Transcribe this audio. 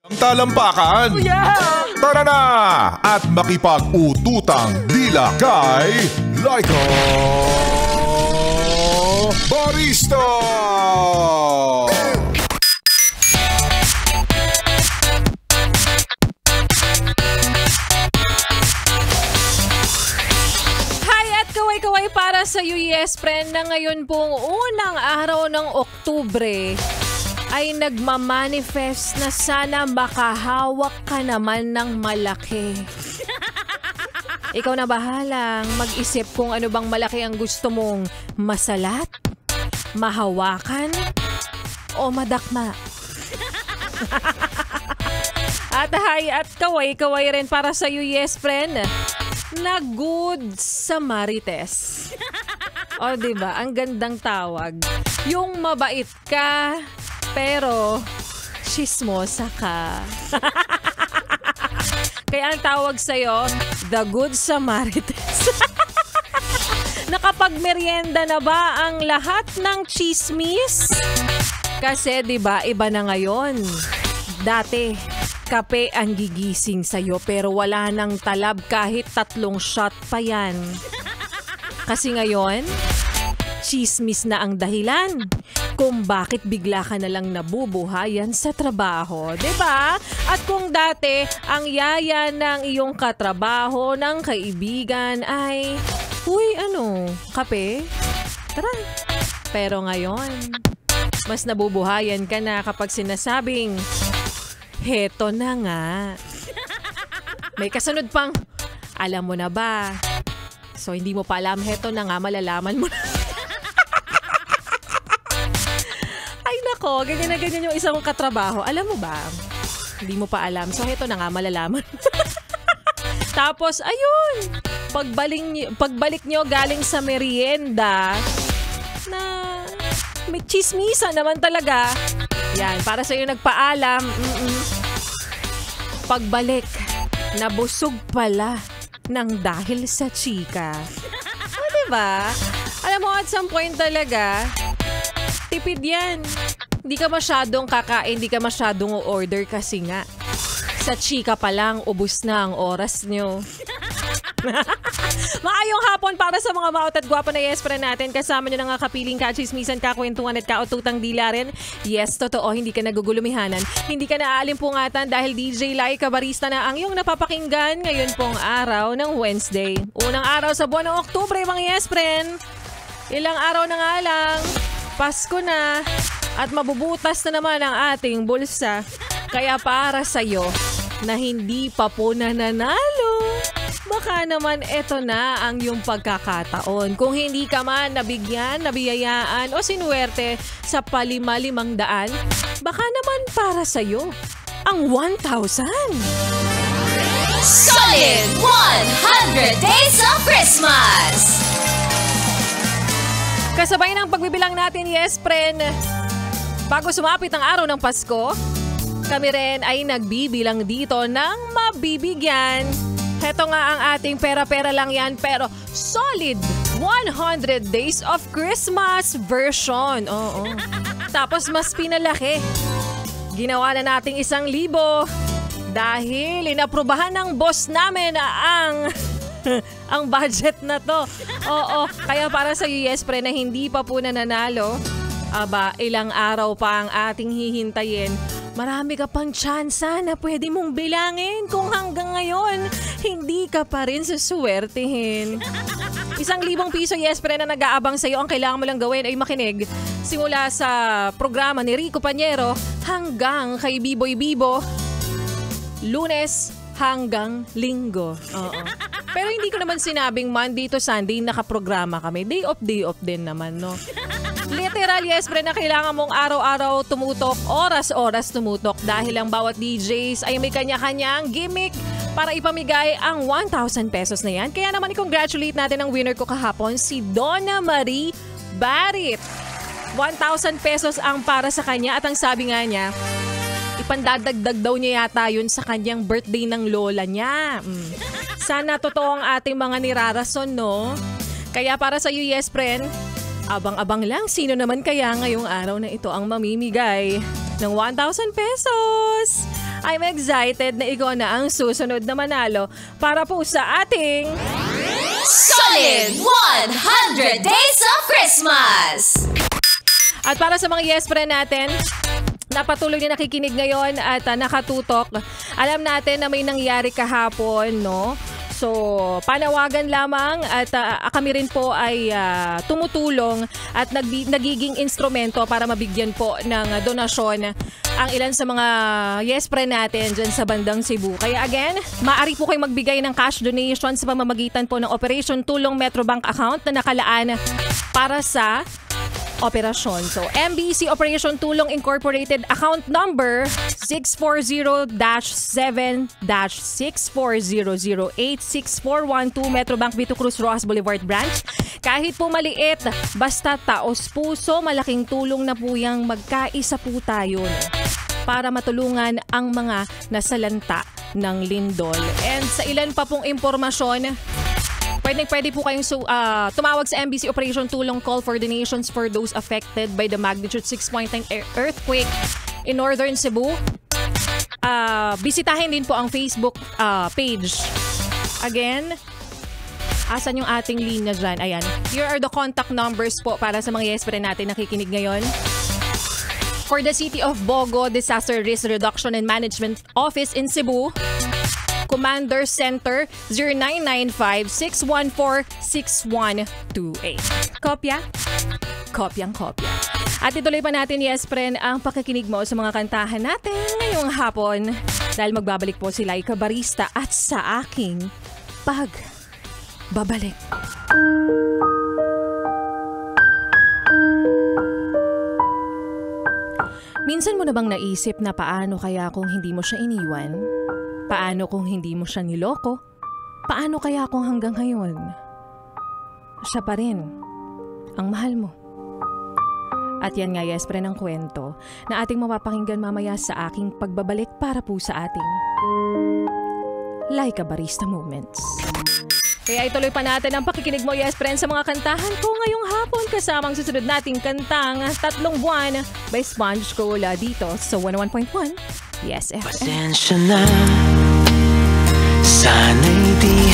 Ang talampakan. Tara na at makipag-ututang dila kay Laika Barista! Kaway para sa iyo, yes friend, na ngayon pong unang araw ng Oktubre ay nagmamanifest na sana makahawak ka naman ng malaki. Ikaw na bahalang mag-isip kung ano bang malaki ang gusto mong masalat, mahawakan, o madakma. At hi at kaway rin para sa iyo, yes friend, na good Samarites. O diba, ang gandang tawag. Yung mabait ka, pero chismosa ka. Kaya ang tawag sa'yo, the good Samarites. Nakapagmeryenda na ba ang lahat ng chismis? Kasi diba, iba na ngayon. Dati, kape ang gigising sa'yo pero wala nang talab kahit 3 shot pa yan. Kasi ngayon, chismis na ang dahilan kung bakit bigla ka na lang nabubuhayan sa trabaho, diba? At kung dati, ang yaya ng iyong katrabaho ng kaibigan ay, uy, kape? Tara. Pero ngayon, mas nabubuhayan ka na kapag sinasabing, heto na nga. May kasunod pang, alam mo na ba? So, hindi mo pa alam, heto na nga, malalaman mo na. Ay nako, ganyan na ganyan yung isang katrabaho. Alam mo ba? Hindi mo pa alam. So, heto na nga, malalaman. Tapos, ayun, pagbalik nyo galing sa merienda, na may chismisa naman talaga. Yan, para sa'yo nagpaalam. Pagbalik, nabusog pala ng dahil sa chika. O, diba? Alam mo, at some point talaga, tipid yan. Hindi ka masyadong kakain, hindi ka masyadong order kasi nga. Sa chika pa lang, ubus na ang oras nyo. Maayong hapon para sa mga maot at gwapo na yes friend natin. Kasama nyo na nga kapiling kachismisan, kakwentuhan at kaututang dila rin. Yes, totoo, hindi ka nagugulumihanan. Hindi ka naalimpungatan dahil DJ Laika Barista na ang iyong napapakinggan ngayon pong araw ng Wednesday. Unang araw sa buwan ng Oktubre, mga yes friend. Ilang araw na nga lang, Pasko na, at mabubutas na naman ang ating bulsa. Kaya para sa'yo na hindi pa po nananalo, baka naman eto na ang iyong pagkakataon. Kung hindi ka man nabigyan, nabiyayaan o sinuwerte sa ₱5,500, baka naman para sa'yo ang 1,000. Solid 100 Days of Christmas! Kasabay ng pagbibilang natin, yes friend, bago sumapit ang araw ng Pasko, kami rin ay nagbibilang dito ng mabibigyan. Heto nga ang ating pera-pera lang yan, pero solid 100 Days of Christmas version. Oo. Tapos mas pinalaki. Ginawa na nating 1,000 dahil inaprubahan ng boss namin ang budget na to. Oo, kaya para sa yes pre na hindi pa po nananalo, ilang araw pa ang ating hihintayin. Marami ka pang tsansa na pwede mong bilangin kung hanggang ngayon hindi ka pa rin suswertehin. 1,000 piso, yes, pre, na nag-aabang sa'yo. Ang kailangan mo lang gawin ay makinig simula sa programa ni Rico Pañero hanggang kay Biboy Bibo, Lunes hanggang Linggo. Oo. Pero hindi ko naman sinabing Monday to Sunday nakaprograma kami. Day off din naman, no? Literal, yes, pre, na kailangan mong araw-araw tumutok, oras-oras tumutok dahil ang bawat DJs ay may kanya-kanyang gimmick para ipamigay ang 1,000 pesos na yan. Kaya naman i-congratulate natin ang winner ko kahapon, si Donna Marie Barit. 1,000 pesos ang para sa kanya at ang sabi nga niya, ipandadagdag daw niya yata yun sa kanyang birthday ng lola niya. Sana totoo ang ating mga nirarason, no? Kaya para sa iyo, yes, friend, abang-abang lang sino naman kaya ngayong araw na ito ang mamimigay ng 1,000 pesos. I'm excited na ikaw na ang susunod na manalo para po sa ating Solid 100 Days of Christmas! At para sa mga yes friend natin, na patuloy na nakikinig ngayon at nakatutok, alam natin na may nangyari kahapon, no? So, panawagan lamang at kami rin po ay tumutulong at nagiging instrumento para mabigyan po ng donasyon ang ilan sa mga yes friend natin dyan sa bandang Cebu. Kaya again, maaari po kayong magbigay ng cash donation sa pamamagitan po ng Operation Tulong Metrobank account na nakalaan para sa operasyon. So, MBC Operation Tulong Incorporated account number 640-7-64008-6412 Metrobank Vito Cruz Rojas Boulevard Branch. Kahit po maliit, basta taos puso, malaking tulong na po yung magkaisa po tayo para matulungan ang mga nasalanta ng lindol. And sa ilan pa pong impormasyon, Pwede po kayong tumawag sa MBC Operation Tulong Call for donations for those affected by the magnitude 6.9 earthquake in Northern Cebu. Bisitahin din po ang Facebook page. Again, asan yung ating linya dyan? Ayan. Here are the contact numbers po para sa mga yes friend natin nakikinig ngayon. For the City of Bogo Disaster Risk Reduction and Management Office in Cebu, Commander Center 0995-614-6128. Kopya? Kopyang-kopya. At ituloy pa natin, yes friend, ang pakikinig mo sa mga kantahan natin ngayong hapon dahil magbabalik po si Laika Barista at sa aking pagbabalik. Minsan mo na bang naisip na paano kaya kung hindi mo siya iniwan? Paano kung hindi mo siya niloko? Paano kaya kung hanggang ngayon siya pa rin ang mahal mo? At yan nga, yes friend, ang kwento na ating mapapakinggan mamaya sa aking pagbabalik para po sa ating Laika Barista Moments. Kaya ituloy pa natin ang pakikinig mo, yes friend, sa mga kantahan ko ngayong hapon kasamang susunod nating kantang 3 Buwan by Sponge Cola dito sa 101.1 Yes FM. Pasensya na, sana'y di